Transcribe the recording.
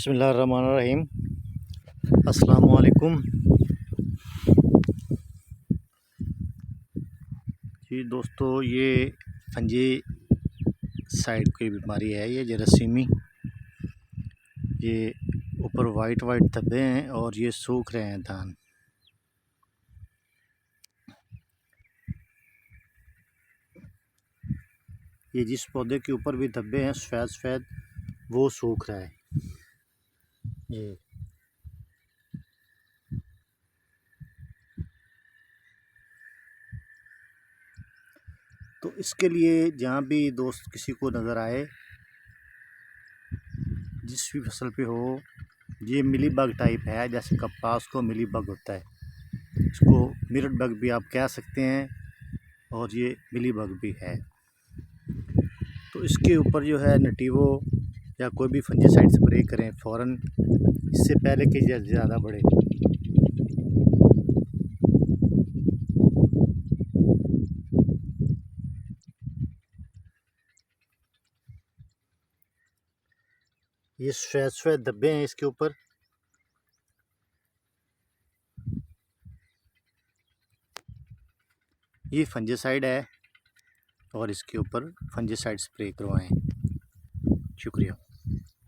बिस्मिल्लाहिर्रहमानिर्रहीम। अस्सलाम वालेकुम जी दोस्तों, ये फंजीसाइड की बीमारी है, ये जरासीमी। ये ऊपर वाइट धब्बे हैं और ये सूख रहे हैं धान। ये जिस पौधे के ऊपर भी धब्बे हैं सफ़ेद सफ़ेद, वो सूख रहा है। ये तो इसके लिए जहाँ भी दोस्त किसी को नज़र आए, जिस भी फसल पे हो, ये मिली बग टाइप है, जैसे कपास को मिली बग होता है, इसको मिरट बग भी आप कह सकते हैं, और ये मिली बग भी है। तो इसके ऊपर जो है नटीवो या कोई भी फंजीसाइड स्प्रे करें फ़ौरन, इससे पहले कि ज़्यादा बढ़े। ये सफ़ेद सफ़ेद धब्बे हैं इसके ऊपर। ये फंजीसाइड है और इसके ऊपर फंजीसाइड स्प्रे करवाएं। शुक्रिया।